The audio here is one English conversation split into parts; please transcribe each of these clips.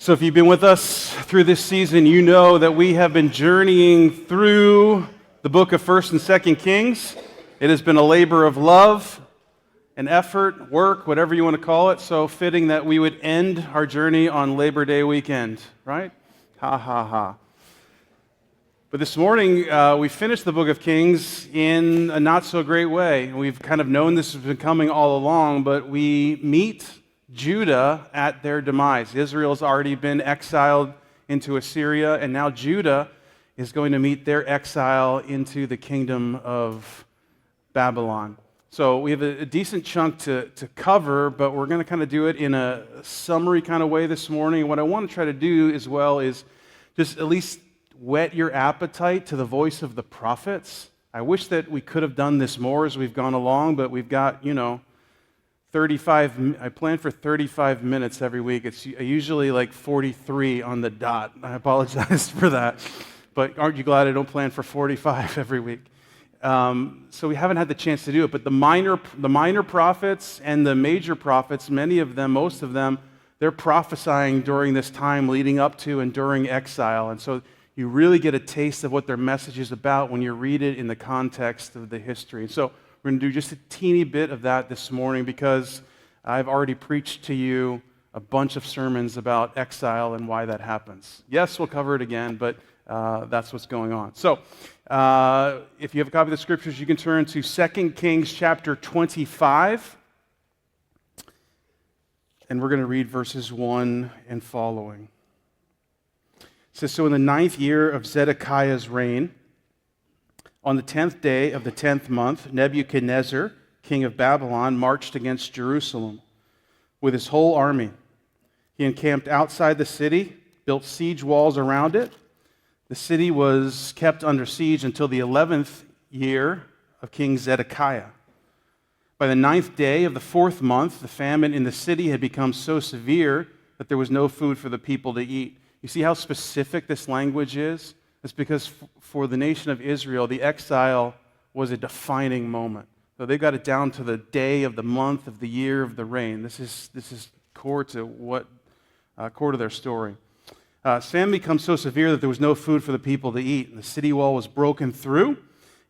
So if you've been with us through this season, you know that we have been journeying through the book of 1st and 2nd Kings. It has been a labor of love and effort, work, whatever you want to call it. So fitting that we would end our journey on Labor Day weekend, right? Ha, ha, ha. But this morning, we finished the book of Kings in a not so great way. We've kind of known this has been coming all along, but we meet Judah at their demise. Israel's already been exiled into Assyria, and now Judah is going to meet their exile into the kingdom of Babylon. So we have a decent chunk to cover, but we're going to kind of do it in a summary kind of way this morning. What I want to try to do as well is just at least whet your appetite to the voice of the prophets. I wish that we could have done this more as we've gone along, but we've got, 35, I plan for 35 minutes every week. It's usually like 43 on the dot. I apologize for that. But aren't you glad I don't plan for 45 every week? So we haven't had the chance to do it. But the minor prophets and the major prophets, many of them, most of them, they're prophesying during this time leading up to and during exile. And so you really get a taste of what their message is about when you read it in the context of the history. So we're going to do just a teeny bit of that this morning because I've already preached to you a bunch of sermons about exile and why that happens. Yes, we'll cover it again, but that's what's going on. So if you have a copy of the scriptures, you can turn to 2 Kings chapter 25. And we're going to read verses 1 and following. It says, "So in the 9th year of Zedekiah's reign, on the 10th day of the 10th month, Nebuchadnezzar, king of Babylon, marched against Jerusalem with his whole army. He encamped outside the city, built siege walls around it. The city was kept under siege until the 11th year of King Zedekiah. By the 9th day of the 4th month, the famine in the city had become so severe that there was no food for the people to eat." You see how specific this language is? It's because for the nation of Israel, the exile was a defining moment. So they got it down to the day of the month of the year of the reign. This is core to their story. Famine becomes so severe that there was no food for the people to eat. And the city wall was broken through,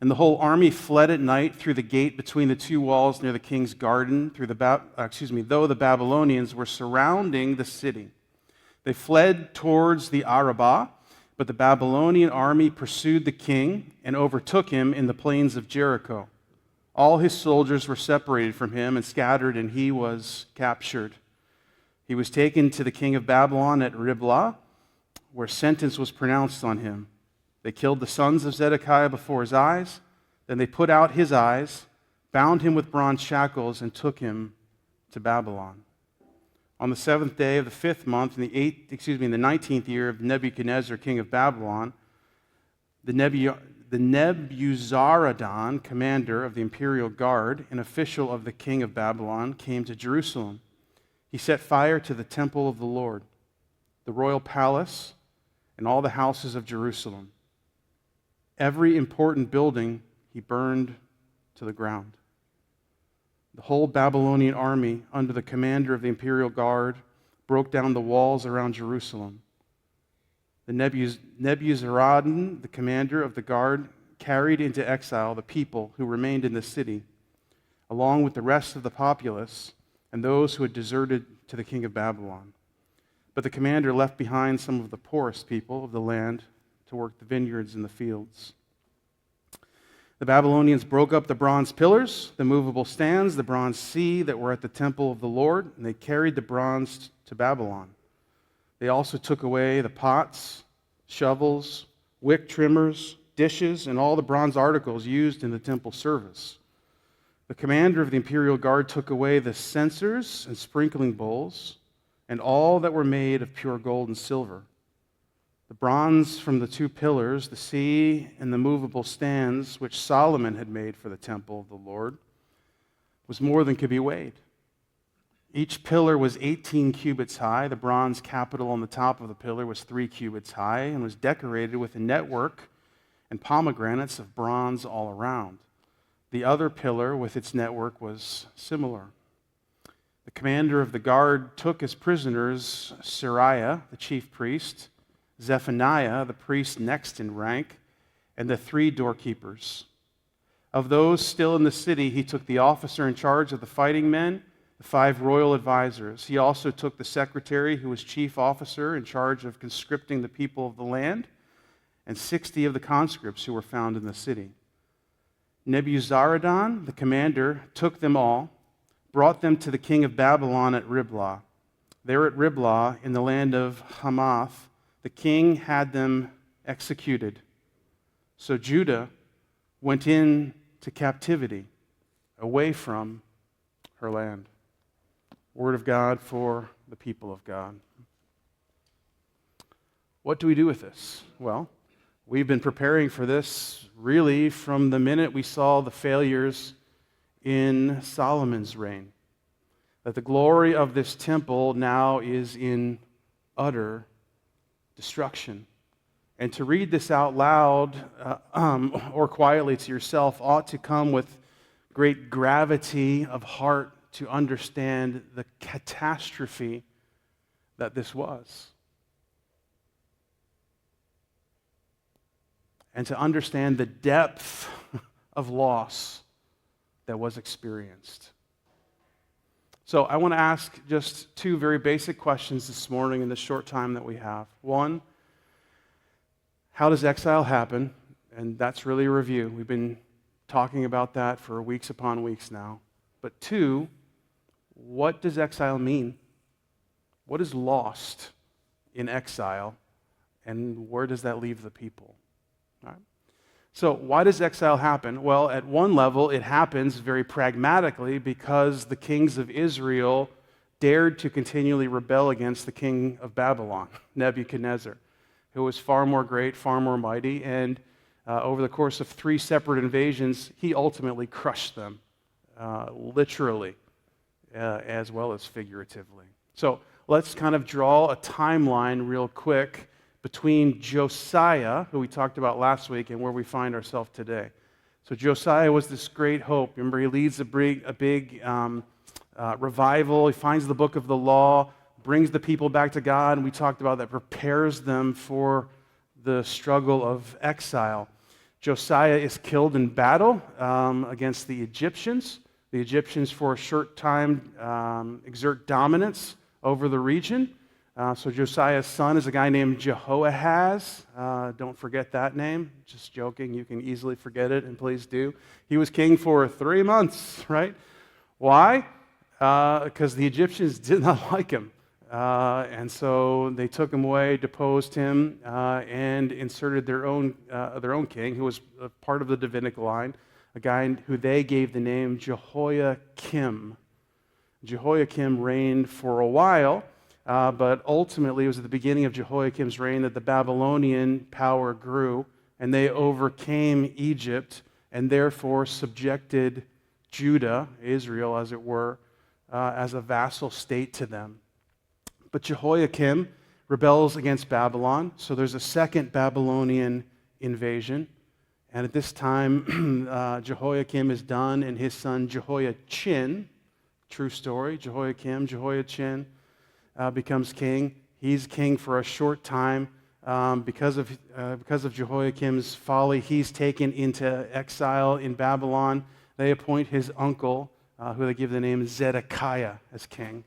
and the whole army fled at night through the gate between the two walls near the king's garden. Though the Babylonians were surrounding the city, they fled towards the Arabah. But the Babylonian army pursued the king and overtook him in the plains of Jericho. All his soldiers were separated from him and scattered, and he was captured. He was taken to the king of Babylon at Riblah, where sentence was pronounced on him. They killed the sons of Zedekiah before his eyes. Then they put out his eyes, bound him with bronze shackles, and took him to Babylon. On the 7th day of the 5th month, in the 19th year of Nebuchadnezzar, king of Babylon, the Nebuzaradan, commander of the imperial guard, an official of the king of Babylon, came to Jerusalem. He set fire to the temple of the Lord, the royal palace, and all the houses of Jerusalem. Every important building he burned to the ground. The whole Babylonian army, under the commander of the imperial guard, broke down the walls around Jerusalem. The Nebuzaradan, the commander of the guard, carried into exile the people who remained in the city, along with the rest of the populace and those who had deserted to the king of Babylon. But the commander left behind some of the poorest people of the land to work the vineyards and the fields. The Babylonians broke up the bronze pillars, the movable stands, the bronze sea that were at the temple of the Lord, and they carried the bronze to Babylon. They also took away the pots, shovels, wick trimmers, dishes, and all the bronze articles used in the temple service. The commander of the imperial guard took away the censers and sprinkling bowls, and all that were made of pure gold and silver. The bronze from the 2 pillars, the sea, and the movable stands which Solomon had made for the temple of the Lord was more than could be weighed. Each pillar was 18 cubits high. The bronze capital on the top of the pillar was 3 cubits high and was decorated with a network and pomegranates of bronze all around. The other pillar with its network was similar. The The commander of the guard took as prisoners Sariah, the chief priest, Zephaniah, the priest next in rank, and the 3 doorkeepers. Of those still in the city, he took the officer in charge of the fighting men, the 5 royal advisors. He also took the secretary, who was chief officer in charge of conscripting the people of the land, and 60 of the conscripts who were found in the city. Nebuzaradan, the commander, took them all, brought them to the king of Babylon at Riblah. There at Riblah, in the land of Hamath, the king had them executed. So Judah went into captivity away from her land. Word of God for the people of God. What do we do with this? Well, we've been preparing for this really from the minute we saw the failures in Solomon's reign. That the glory of this temple now is in utter destruction. And to read this out loud or quietly to yourself ought to come with great gravity of heart to understand the catastrophe that this was. And to understand the depth of loss that was experienced. So I want to ask just 2 very basic questions this morning in the short time that we have. One, how does exile happen? And that's really a review. We've been talking about that for weeks upon weeks now. But 2, what does exile mean? What is lost in exile? And where does that leave the people? All right. So why does exile happen? Well, at one level, it happens very pragmatically because the kings of Israel dared to continually rebel against the king of Babylon, Nebuchadnezzar, who was far more great, far more mighty, and over the course of 3 separate invasions, he ultimately crushed them, literally, as well as figuratively. So let's kind of draw a timeline real quick between Josiah, who we talked about last week, and where we find ourselves today. So Josiah was this great hope. Remember, he leads a big revival. He finds the book of the law, brings the people back to God, and we talked about that, prepares them for the struggle of exile. Josiah is killed in battle against the Egyptians. The Egyptians, for a short time, exert dominance over the region. So Josiah's son is a guy named Jehoahaz. Don't forget that name. Just joking. You can easily forget it, and please do. He was king for 3 months, right? Why? Because the Egyptians did not like him. And so they took him away, deposed him, and inserted their own king, who was a part of the Davidic line, a guy who they gave the name Jehoiakim. Jehoiakim reigned for a while. But ultimately, it was at the beginning of Jehoiakim's reign that the Babylonian power grew, and they overcame Egypt, and therefore subjected Judah, Israel as it were, as a vassal state to them. But Jehoiakim rebels against Babylon, so there's a second Babylonian invasion. And at this time, Jehoiakim is done, and his son Jehoiachin, true story, Jehoiachin, becomes king. He's king for a short time. Because of Jehoiakim's folly, he's taken into exile in Babylon. They appoint his uncle, who they give the name Zedekiah, as king.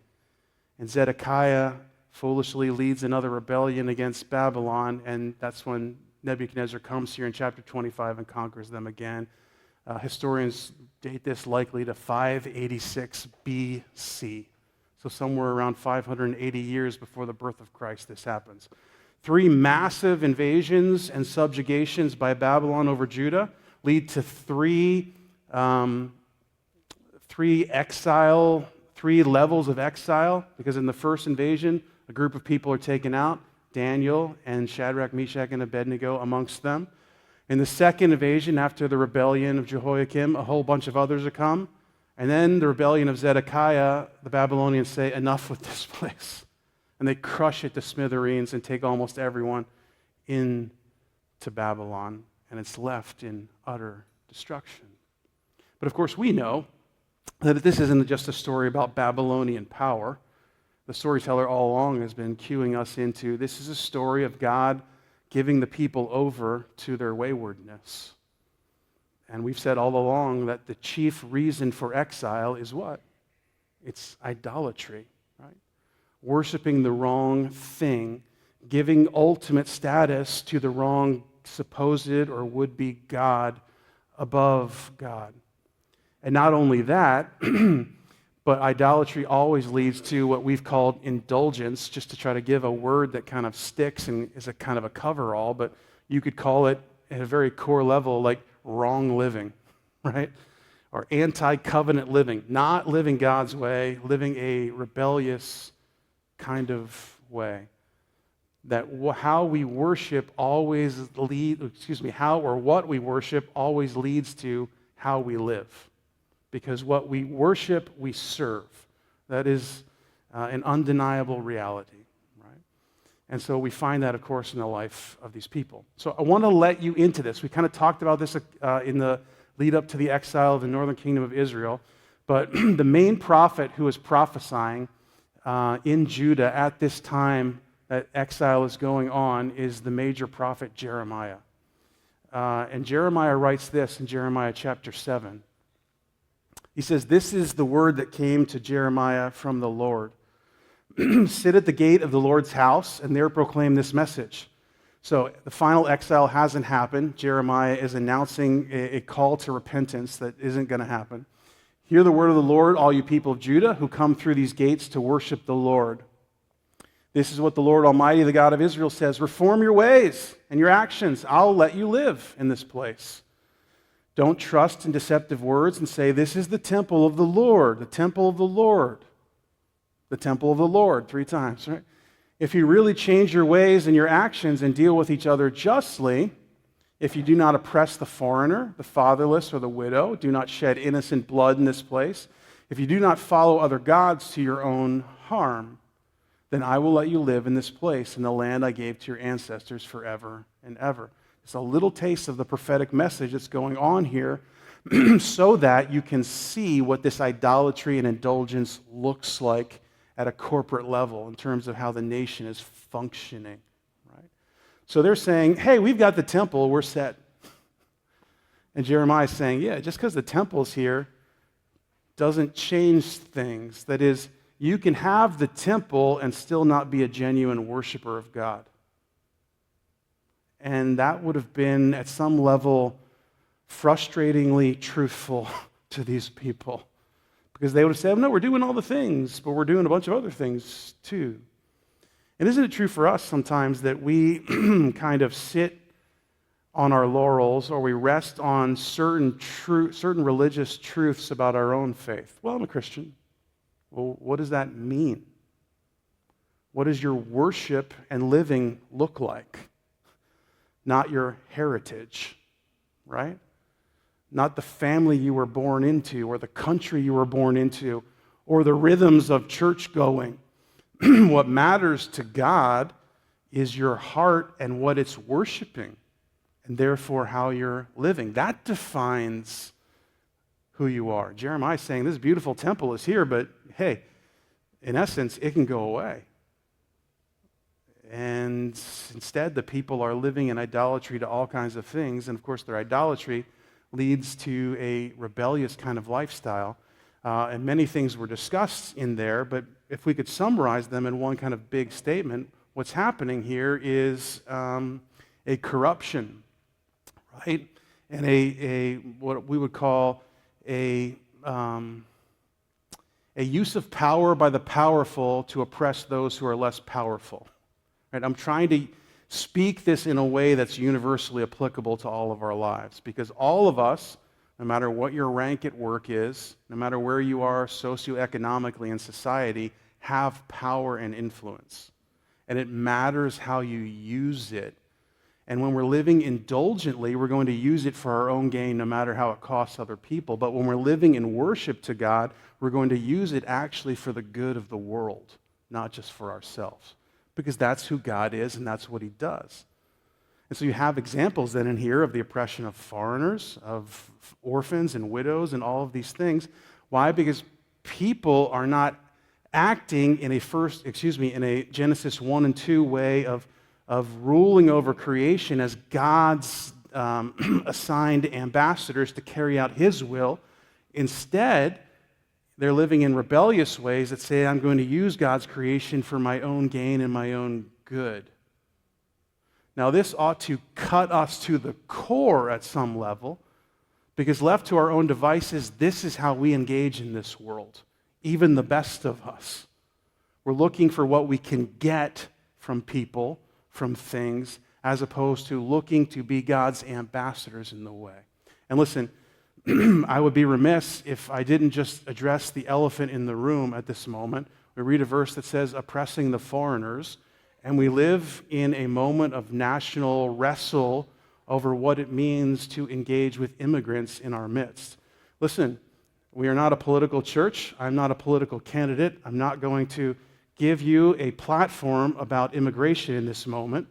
And Zedekiah foolishly leads another rebellion against Babylon, and that's when Nebuchadnezzar comes here in chapter 25 and conquers them again. Historians date this likely to 586 BC. So somewhere around 580 years before the birth of Christ, this happens. 3 massive invasions and subjugations by Babylon over Judah lead to 3 levels of exile, because in the first invasion, a group of people are taken out, Daniel and Shadrach, Meshach, and Abednego amongst them. In the second invasion, after the rebellion of Jehoiakim, a whole bunch of others are come. And then the rebellion of Zedekiah, the Babylonians say, enough with this place. And they crush it to smithereens and take almost everyone into Babylon. And it's left in utter destruction. But of course we know that this isn't just a story about Babylonian power. The storyteller all along has been cueing us into this is a story of God giving the people over to their waywardness. And we've said all along that the chief reason for exile is what? It's idolatry, right? Worshiping the wrong thing, giving ultimate status to the wrong supposed or would-be God above God. And not only that, but idolatry always leads to what we've called indulgence, just to try to give a word that kind of sticks and is a kind of a cover-all, but you could call it at a very core level like wrong living, right? Or anti-covenant living, not living God's way, living a rebellious kind of way. That how we worship always how or what we worship always leads to how we live. Because what we worship, we serve. That is an undeniable reality, right? And so we find that, of course, in the life of these people. So I want to let you into this. We kind of talked about this in the lead up to the exile of the northern kingdom of Israel. But the main prophet who was prophesying in Judah at this time that exile is going on is the major prophet Jeremiah. And Jeremiah writes this in Jeremiah chapter 7. He says, "This is the word that came to Jeremiah from the Lord. Sit at the gate of the Lord's house and there proclaim this message." So the final exile hasn't happened. Jeremiah is announcing a call to repentance that isn't going to happen. "Hear the word of the Lord, all you people of Judah who come through these gates to worship the Lord. This is what the Lord Almighty, the God of Israel, says. Reform your ways and your actions. I'll let you live in this place. Don't trust in deceptive words and say, 'This is the temple of the Lord, the temple of the Lord, the temple of the Lord,' 3 times, right? If you really change your ways and your actions and deal with each other justly, if you do not oppress the foreigner, the fatherless, or the widow, do not shed innocent blood in this place, if you do not follow other gods to your own harm, then I will let you live in this place in the land I gave to your ancestors forever and ever." It's a little taste of the prophetic message that's going on here so that you can see what this idolatry and indulgence looks like at a corporate level in terms of how the nation is functioning, right? So they're saying, hey, we've got the temple, we're set. And Jeremiah is saying, yeah, just because the temple's here doesn't change things. That is, you can have the temple and still not be a genuine worshiper of God. And that would have been, at some level, frustratingly truthful to these people. Because they would have said, no, we're doing all the things, but we're doing a bunch of other things too. And isn't it true for us sometimes that we kind of sit on our laurels or we rest on certain religious truths about our own faith? Well, I'm a Christian. Well, what does that mean? What does your worship and living look like? Not your heritage, right? Not the family you were born into or the country you were born into or the rhythms of church going. What matters to God is your heart and what it's worshiping, and therefore how you're living. That defines who you are. Jeremiah is saying this beautiful temple is here, but hey, in essence, it can go away. And instead, the people are living in idolatry to all kinds of things. And of course, their idolatry leads to a rebellious kind of lifestyle. And many things were discussed in there, but if we could summarize them in one kind of big statement, what's happening here is a corruption, right? And a what we would call a use of power by the powerful to oppress those who are less powerful. Right? I'm trying to speak this in a way that's universally applicable to all of our lives, because all of us, no matter what your rank at work is, no matter where you are socioeconomically in society, have power and influence. And it matters how you use it. And when we're living indulgently, we're going to use it for our own gain, no matter how it costs other people. But when we're living in worship to God, we're going to use it actually for the good of the world, not just for ourselves. Because that's who God is and that's what He does. And so you have examples then in here of the oppression of foreigners, of orphans and widows and all of these things. Why? Because people are not acting in a Genesis 1 and 2 way of ruling over creation as God's assigned ambassadors to carry out his will. Instead, they're living in rebellious ways that say, I'm going to use God's creation for my own gain and my own good. Now, this ought to cut us to the core at some level, because left to our own devices, this is how we engage in this world, even the best of us. We're looking for what we can get from people, from things, as opposed to looking to be God's ambassadors in the way. And listen, I would be remiss if I didn't just address the elephant in the room at this moment. We read a verse that says, oppressing the foreigners, and we live in a moment of national wrestle over what it means to engage with immigrants in our midst. Listen, we are not a political church. I'm not a political candidate. I'm not going to give you a platform about immigration in this moment.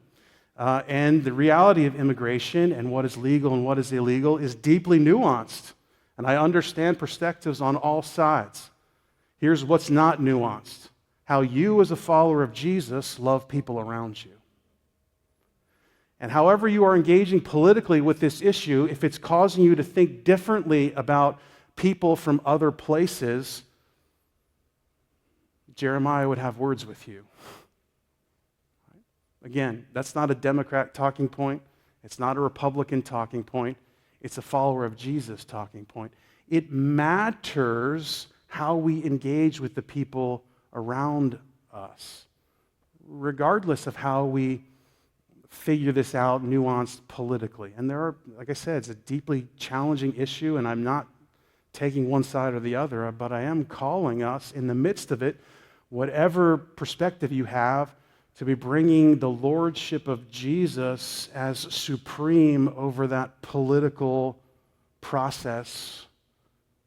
And the reality of immigration and what is legal and what is illegal is deeply nuanced. And I understand perspectives on all sides. Here's what's not nuanced: how you as a follower of Jesus love people around you. And however you are engaging politically with this issue, if it's causing you to think differently about people from other places, Jeremiah would have words with you. Again, that's not a Democrat talking point. It's not a Republican talking point. It's a follower of Jesus talking point. It matters how we engage with the people around us, regardless of how we figure this out nuanced politically. And there are, like I said, it's a deeply challenging issue, and I'm not taking one side or the other, but I am calling us in the midst of it, whatever perspective you have, to be bringing the lordship of Jesus as supreme over that political process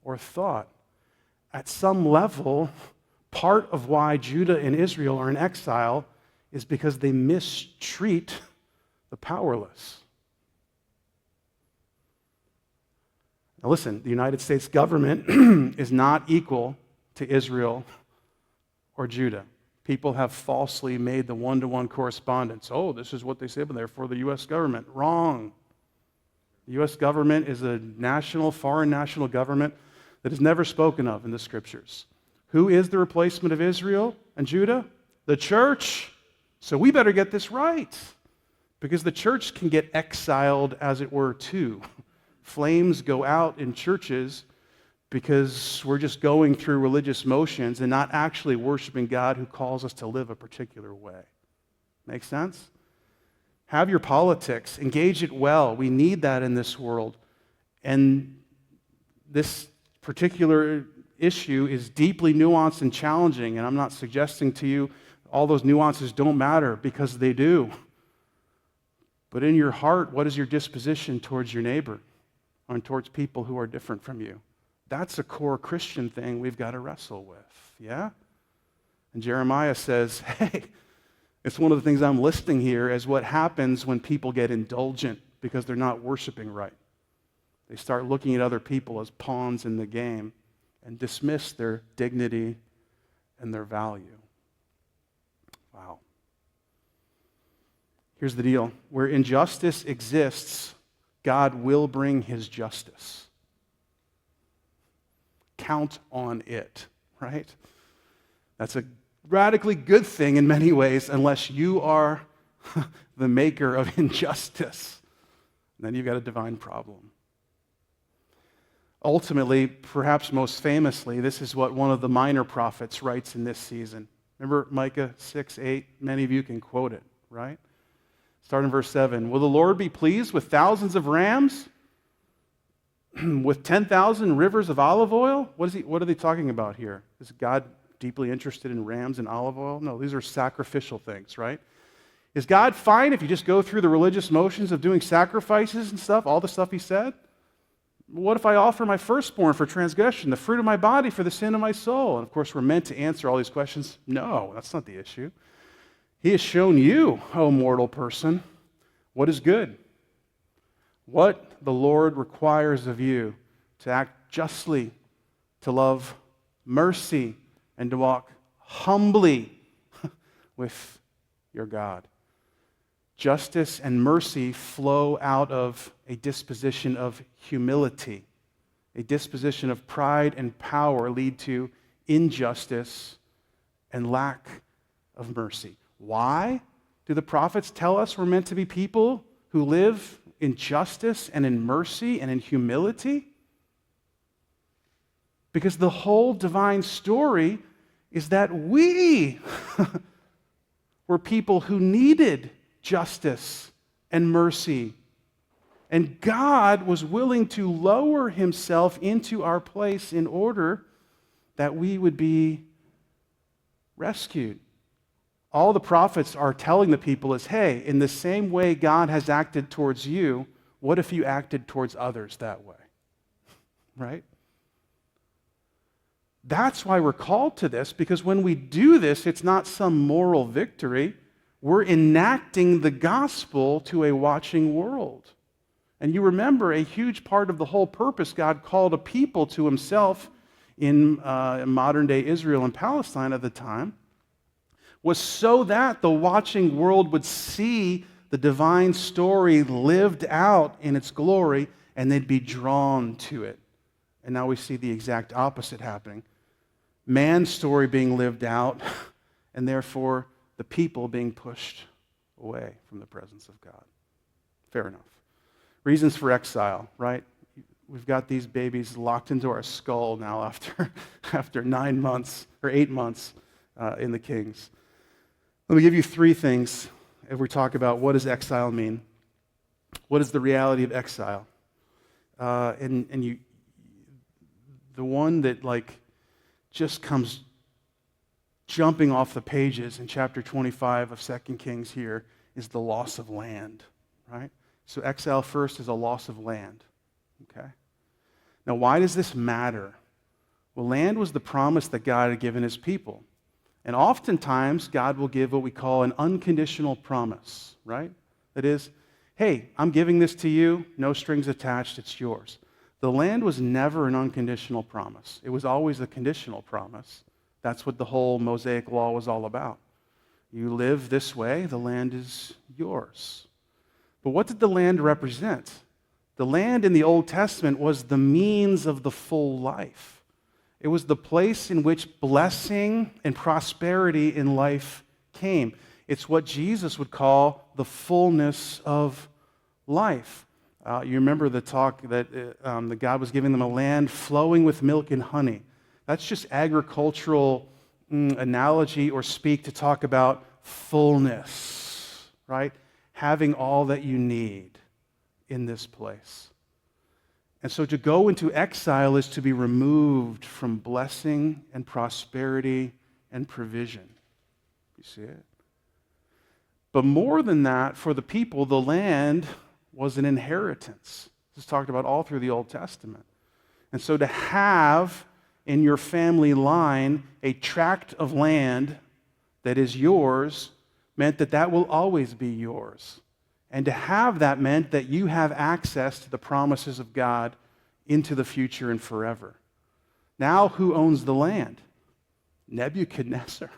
or thought. At some level, part of why Judah and Israel are in exile is because they mistreat the powerless. Now listen, the United States government is not equal to Israel or Judah. People have falsely made the one-to-one correspondence. Oh, this is what they say, but they're for the U.S. government. Wrong. The U.S. government is a foreign national government that is never spoken of in the Scriptures. Who is the replacement of Israel and Judah? The church. So we better get this right, because the church can get exiled, as it were, too. Flames go out in churches because we're just going through religious motions and not actually worshiping God who calls us to live a particular way. Make sense? Have your politics. Engage it well. We need that in this world. And this particular issue is deeply nuanced and challenging, and I'm not suggesting to you all those nuances don't matter, because they do. But in your heart, what is your disposition towards your neighbor or towards people who are different from you? That's a core Christian thing we've got to wrestle with, yeah? And Jeremiah says, hey, it's one of the things I'm listing here as what happens when people get indulgent because they're not worshiping right. They start looking at other people as pawns in the game and dismiss their dignity and their value. Wow. Here's the deal. Where injustice exists, God will bring his justice. Count on it, right? That's a radically good thing in many ways, unless you are the maker of injustice. Then you've got a divine problem. Ultimately, perhaps most famously, this is what one of the minor prophets writes in this season. Remember Micah 6:8? Many of you can quote it, right? Start in verse 7. Will the Lord be pleased with thousands of rams? With 10,000 rivers of olive oil? What are they talking about here? Is God deeply interested in rams and olive oil? No, these are sacrificial things, right? Is God fine if you just go through the religious motions of doing sacrifices and stuff, all the stuff he said? What if I offer my firstborn for transgression, the fruit of my body for the sin of my soul? And of course, we're meant to answer all these questions. No, that's not the issue. He has shown you, O mortal person, what is good, what the Lord requires of you: to act justly, to love mercy, and to walk humbly with your God. Justice and mercy flow out of a disposition of humility. A disposition of pride and power lead to injustice and lack of mercy. Why do the prophets tell us we're meant to be people who live in justice and in mercy and in humility? Because the whole divine story is that we were people who needed justice and mercy. And God was willing to lower himself into our place in order that we would be rescued. All the prophets are telling the people is, hey, in the same way God has acted towards you, what if you acted towards others that way? Right? That's why we're called to this, because when we do this, it's not some moral victory. We're enacting the gospel to a watching world. And you remember a huge part of the whole purpose God called a people to himself in modern-day Israel and Palestine at the time was so that the watching world would see the divine story lived out in its glory and they'd be drawn to it. And now we see the exact opposite happening. Man's story being lived out and therefore the people being pushed away from the presence of God. Fair enough. Reasons for exile, right? We've got these babies locked into our skull now after 9 months or 8 months in the Kings. Let me give you 3 things if we talk about what does exile mean. What is the reality of exile? The one that just comes jumping off the pages in chapter 25 of 2 Kings here is the loss of land, right? So exile first is a loss of land, okay? Now, why does this matter? Well, land was the promise that God had given his people. And oftentimes, God will give what we call an unconditional promise, right? That is, hey, I'm giving this to you, no strings attached, it's yours. The land was never an unconditional promise. It was always a conditional promise. That's what the whole Mosaic law was all about. You live this way, the land is yours. But what did the land represent? The land in the Old Testament was the means of the full life. It was the place in which blessing and prosperity in life came. It's what Jesus would call the fullness of life. You remember the talk that God was giving them a land flowing with milk and honey. That's just agricultural analogy or speak to talk about fullness, right? Having all that you need in this place. And so to go into exile is to be removed from blessing and prosperity and provision. You see it? But more than that, for the people, the land was an inheritance. This is talked about all through the Old Testament. And so to have in your family line a tract of land that is yours meant that that will always be yours. And to have that meant that you have access to the promises of God into the future and forever. Now, who owns the land? Nebuchadnezzar,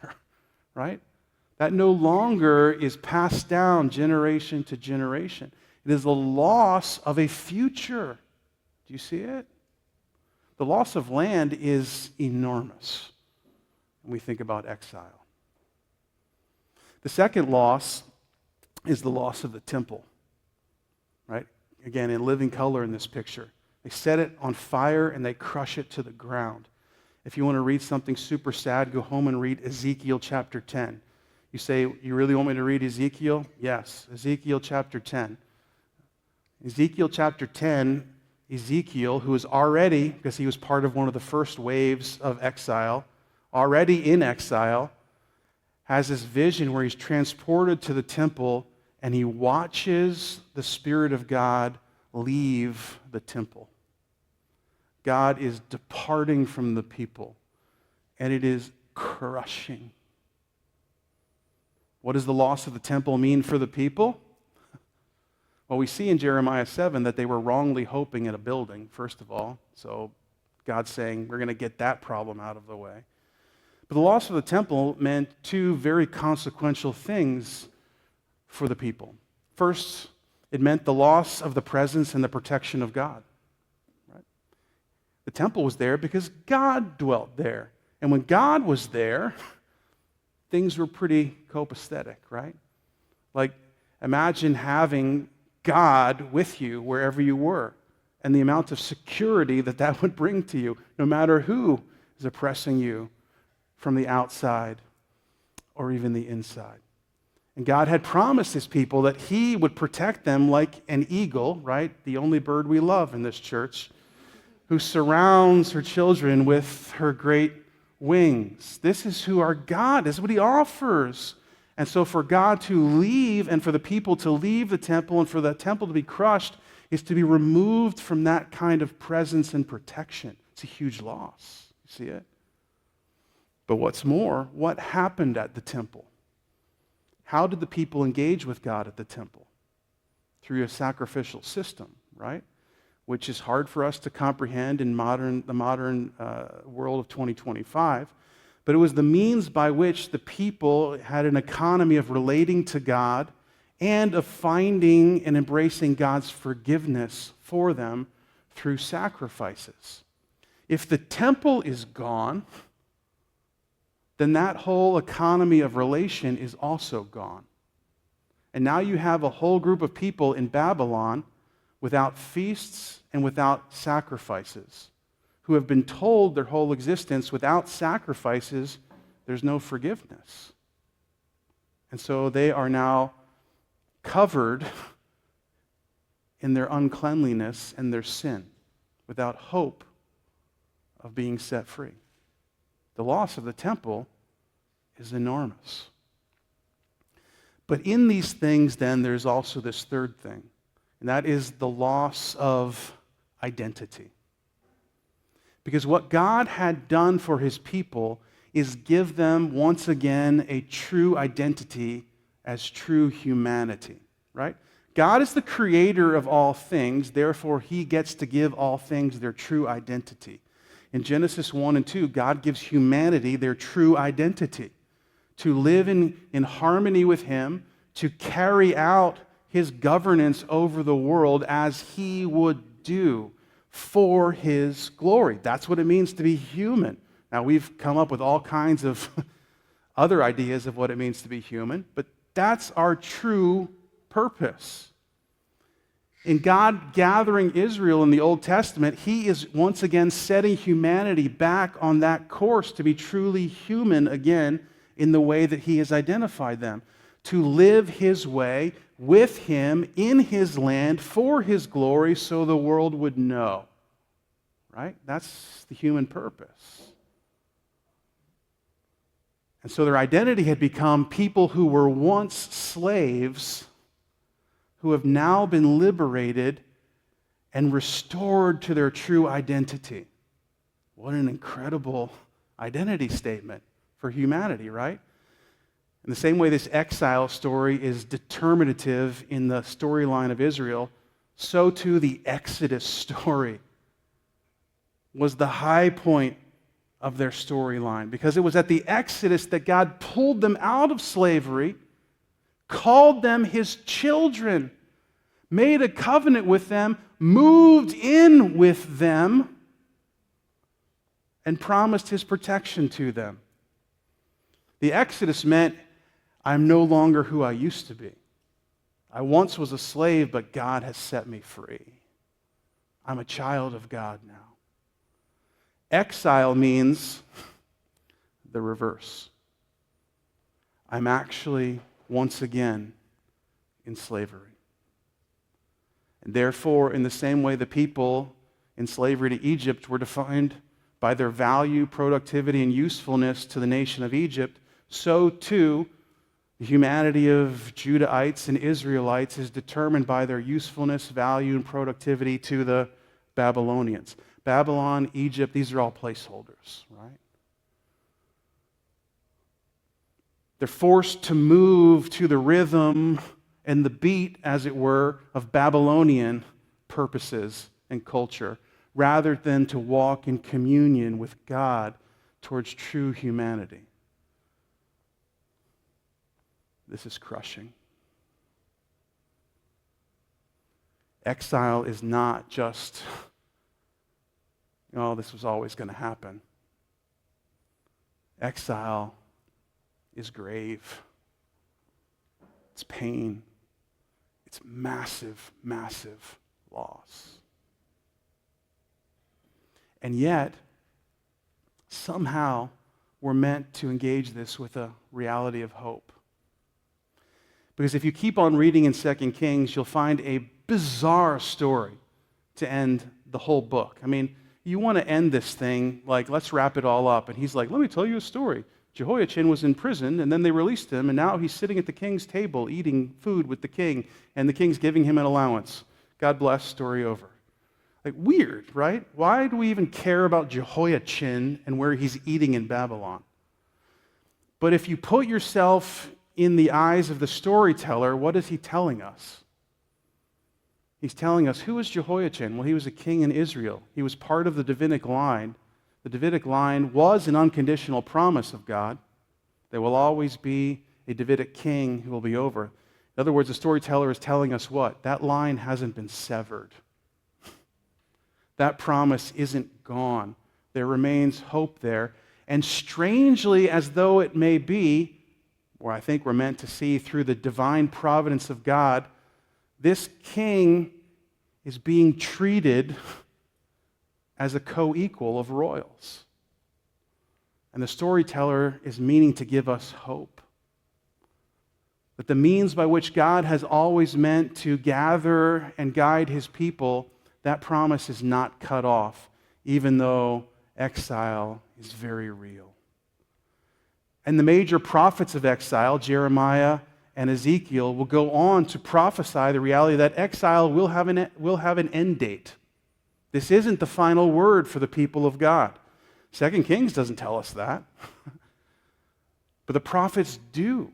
right? That no longer is passed down generation to generation. It is the loss of a future. Do you see it? The loss of land is enormous when we think about exile. The second loss is the loss of the temple, right? Again, in living color in this picture. They set it on fire and they crush it to the ground. If you want to read something super sad, go home and read Ezekiel chapter 10. You say, you really want me to read Ezekiel? Yes, Ezekiel chapter 10. Ezekiel chapter 10, Ezekiel, who is already, because he was part of one of the first waves of exile, already in exile, has this vision where he's transported to the temple and he watches the Spirit of God leave the temple. God is departing from the people, and it is crushing. What does the loss of the temple mean for the people? Well, we see in Jeremiah 7 that they were wrongly hoping in a building, first of all. So God's saying, we're going to get that problem out of the way. But the loss of the temple meant two very consequential things for the people. First, it meant the loss of the presence and the protection of God. Right? The temple was there because God dwelt there. And when God was there, things were pretty copacetic, right? Like, imagine having God with you wherever you were, and the amount of security that that would bring to you, no matter who is oppressing you from the outside or even the inside. And God had promised his people that he would protect them like an eagle, right? The only bird we love in this church, who surrounds her children with her great wings. This is who our God is, what he offers. And so for God to leave and for the people to leave the temple and for the temple to be crushed is to be removed from that kind of presence and protection. It's a huge loss. You see it? But what's more, what happened at the temple? How did the people engage with God at the temple? Through a sacrificial system, right? Which is hard for us to comprehend in the modern world of 2025. But it was the means by which the people had an economy of relating to God and of finding and embracing God's forgiveness for them through sacrifices. If the temple is gone, then that whole economy of relation is also gone. And now you have a whole group of people in Babylon without feasts and without sacrifices, who have been told their whole existence, without sacrifices, there's no forgiveness. And so they are now covered in their uncleanliness and their sin, without hope of being set free. The loss of the temple is enormous. But in these things, then, there's also this third thing, and that is the loss of identity. Because what God had done for his people is give them, once again, a true identity as true humanity, right? God is the creator of all things, therefore he gets to give all things their true identity. In Genesis 1 and 2, God gives humanity their true identity, to live in harmony with him, to carry out his governance over the world as he would do for his glory. That's what it means to be human. Now, we've come up with all kinds of other ideas of what it means to be human, but that's our true purpose. In God gathering Israel in the Old Testament, he is once again setting humanity back on that course to be truly human again in the way that he has identified them, to live his way with him in his land for his glory so the world would know. Right? That's the human purpose. And so their identity had become people who were once slaves who have now been liberated and restored to their true identity. What an incredible identity statement for humanity, right? In the same way this exile story is determinative in the storyline of Israel, so too the Exodus story was the high point of their storyline, because it was at the Exodus that God pulled them out of slavery, called them his children, made a covenant with them, moved in with them, and promised his protection to them. The Exodus meant, I'm no longer who I used to be. I once was a slave, but God has set me free. I'm a child of God now. Exile means the reverse. I'm actually, once again, in slavery. And therefore, in the same way the people in slavery to Egypt were defined by their value, productivity, and usefulness to the nation of Egypt, so too the humanity of Judahites and Israelites is determined by their usefulness, value, and productivity to the Babylonians. Babylon, Egypt, these are all placeholders, right? They're forced to move to the rhythm and the beat, as it were, of Babylonian purposes and culture, rather than to walk in communion with God towards true humanity. This is crushing. Exile is not just, this was always going to happen. Exile is grave. It's pain. It's massive, massive loss. And yet, somehow, we're meant to engage this with a reality of hope. Because if you keep on reading in 2 Kings, you'll find a bizarre story to end the whole book. I mean, you want to end this thing like, let's wrap it all up. And he's like, let me tell you a story. Jehoiachin was in prison, and then they released him, and now he's sitting at the king's table eating food with the king, and the king's giving him an allowance. God bless, story over. Like, weird, right? Why do we even care about Jehoiachin and where he's eating in Babylon? But if you put yourself in the eyes of the storyteller, what is he telling us? He's telling us, who is Jehoiachin? Well, he was a king in Israel. He was part of the Davidic line. The Davidic line was an unconditional promise of God. There will always be a Davidic king who will be over. In other words, the storyteller is telling us what? That line hasn't been severed. That promise isn't gone. There remains hope there. And strangely, as though it may be, or I think we're meant to see through the divine providence of God, this king is being treated as a co-equal of royals. And the storyteller is meaning to give us hope. That the means by which God has always meant to gather and guide his people, that promise is not cut off, even though exile is very real. And the major prophets of exile, Jeremiah and Ezekiel, will go on to prophesy the reality that exile will have an end date. This isn't the final word for the people of God. 2 Kings doesn't tell us that. But the prophets do.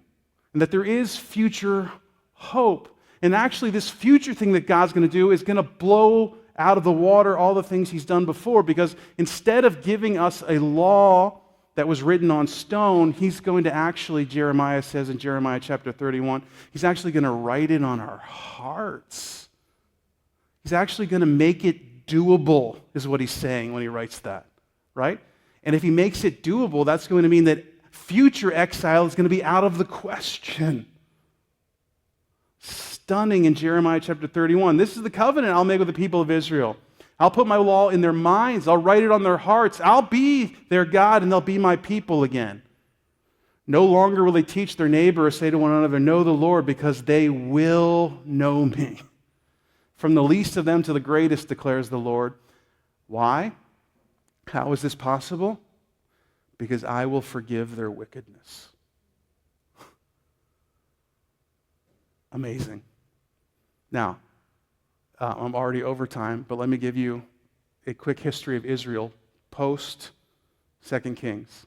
And that there is future hope. And actually, this future thing that God's going to do is going to blow out of the water all the things he's done before, because instead of giving us a law that was written on stone, he's going to actually, Jeremiah says in Jeremiah chapter 31, he's actually going to write it on our hearts. He's actually going to make it doable, is what he's saying when he writes that, right? And if he makes it doable, that's going to mean that future exile is going to be out of the question. Stunning in Jeremiah chapter 31. This is the covenant I'll make with the people of Israel. I'll put my law in their minds. I'll write it on their hearts. I'll be their God, and they'll be my people again. No longer will they teach their neighbor or say to one another, know the Lord, because they will know me. From the least of them to the greatest, declares the Lord. Why? How is this possible? Because I will forgive their wickedness. Amazing. Now, I'm already over time, but let me give you a quick history of Israel post 2 Kings.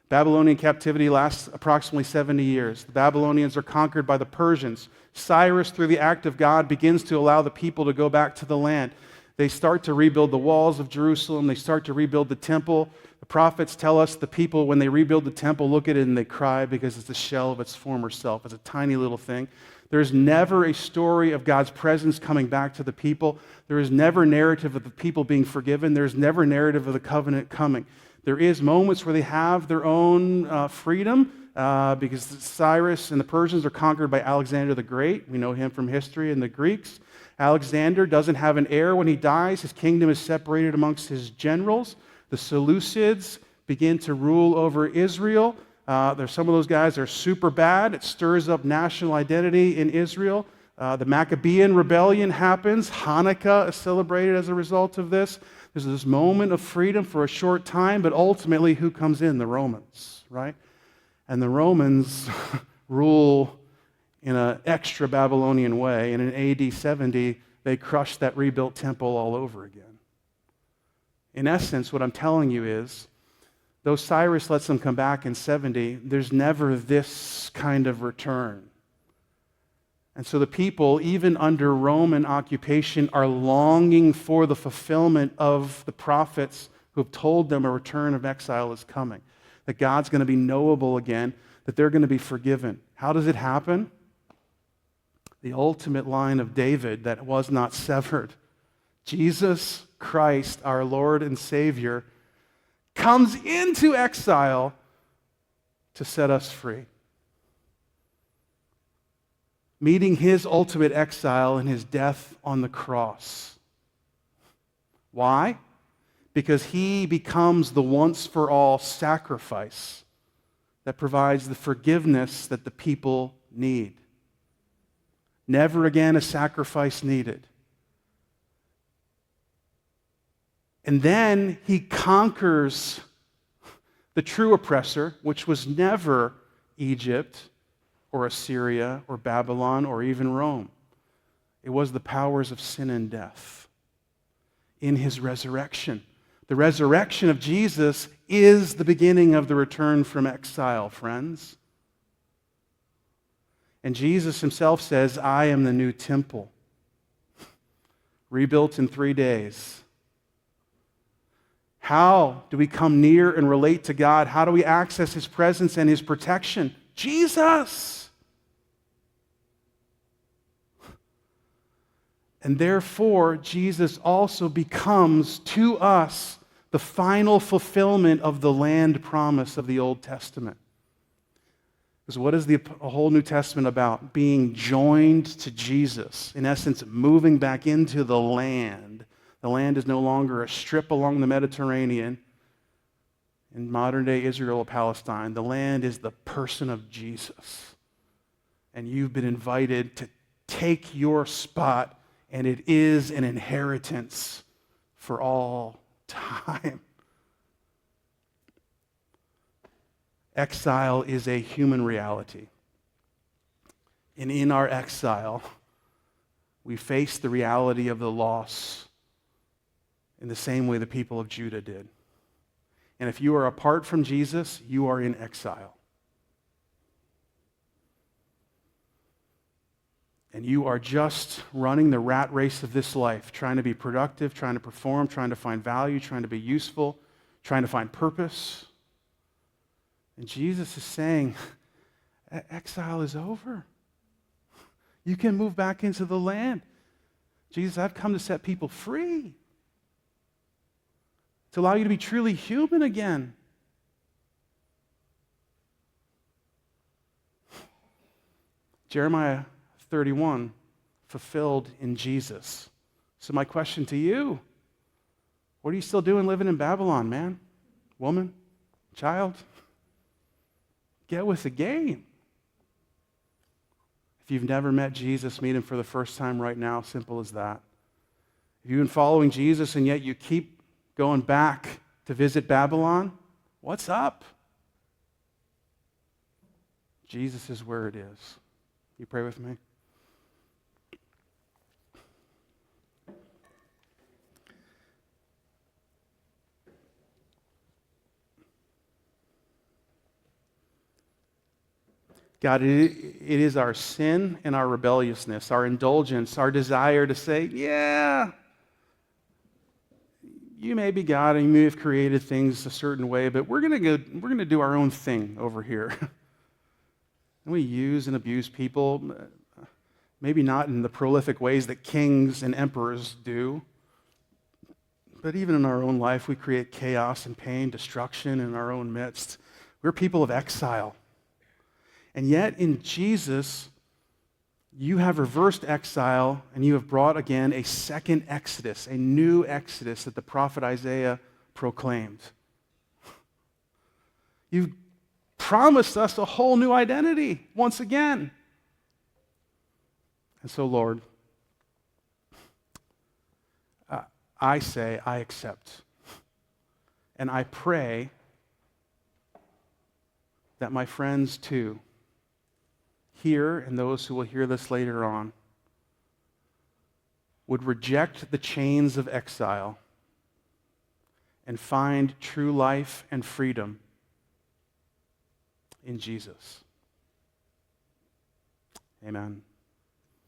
Babylonian captivity lasts approximately 70 years. The Babylonians are conquered by the Persians. Cyrus, through the act of God, begins to allow the people to go back to the land. They start to rebuild the walls of Jerusalem. They start to rebuild the temple. The prophets tell us the people, when they rebuild the temple, look at it and they cry because it's the shell of its former self. It's a tiny little thing. There's never a story of God's presence coming back to the people. There is never a narrative of the people being forgiven. There's never a narrative of the covenant coming. There is moments where they have their own freedom because Cyrus and the Persians are conquered by Alexander the Great. We know him from history and the Greeks. Alexander doesn't have an heir when he dies. His kingdom is separated amongst his generals. The Seleucids begin to rule over Israel. There's some of those guys that are super bad. It stirs up national identity in Israel. The Maccabean rebellion happens. Hanukkah is celebrated as a result of this. There's this moment of freedom for a short time, but ultimately who comes in? The Romans, right? And the Romans rule in an extra Babylonian way. And in AD 70, they crush that rebuilt temple all over again. In essence, what I'm telling you is, though Cyrus lets them come back in 70, there's never this kind of return. And so the people, even under Roman occupation, are longing for the fulfillment of the prophets who have told them a return of exile is coming, that God's going to be knowable again, that they're going to be forgiven. How does it happen? The ultimate line of David that was not severed. Jesus Christ, our Lord and Savior, comes into exile to set us free. Meeting his ultimate exile in his death on the cross. Why? Because he becomes the once-for-all sacrifice that provides the forgiveness that the people need. Never again a sacrifice needed. And then he conquers the true oppressor, which was never Egypt or Assyria or Babylon or even Rome. It was the powers of sin and death in his resurrection. The resurrection of Jesus is the beginning of the return from exile, friends. And Jesus himself says, I am the new temple, rebuilt in 3 days. How do we come near and relate to God? How do we access his presence and his protection? Jesus! And therefore, Jesus also becomes to us the final fulfillment of the land promise of the Old Testament. Because what is the whole New Testament about? Being joined to Jesus. In essence, moving back into the land. The land is no longer a strip along the Mediterranean in modern-day Israel or Palestine. The land is the person of Jesus. And you've been invited to take your spot, and it is an inheritance for all time. Exile is a human reality. And in our exile, we face the reality of the loss in the same way the people of Judah did. And if you are apart from Jesus, you are in exile. And you are just running the rat race of this life, trying to be productive, trying to perform, trying to find value, trying to be useful, trying to find purpose. And Jesus is saying, exile is over. You can move back into the land. Jesus, I've come to set people free, to allow you to be truly human again. Jeremiah 31, fulfilled in Jesus. So my question to you, what are you still doing living in Babylon, man? Woman? Child? Get with the game. If you've never met Jesus, meet him for the first time right now. Simple as that. If you've been following Jesus and yet you keep going back to visit Babylon, what's up? Jesus is where it is. You pray with me? God, it is our sin and our rebelliousness, our indulgence, our desire to say, yeah, you may be God and you may have created things a certain way, but we're going to do our own thing over here. And we use and abuse people, maybe not in the prolific ways that kings and emperors do, but even in our own life, we create chaos and pain, destruction in our own midst. We're people of exile. And yet in Jesus, you have reversed exile and you have brought again a second exodus, a new exodus that the prophet Isaiah proclaimed. You've promised us a whole new identity once again. And so, Lord, I say I accept. And I pray that my friends too, here and those who will hear this later on, would reject the chains of exile and find true life and freedom in Jesus. Amen.